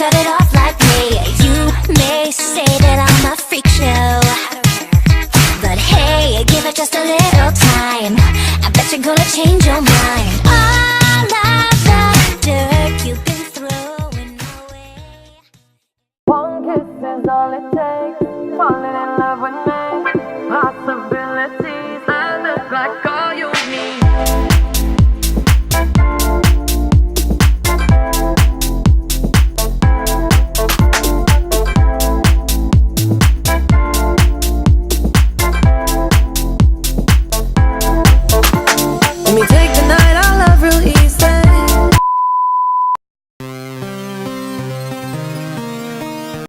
set it off like me. You may say that I'm a freak show, but hey, give it just a little time. I bet you're gonna change your mind. All of the dirt you've been throwing away. One kiss is all it takes. Falling in love with me. Possibilities that look like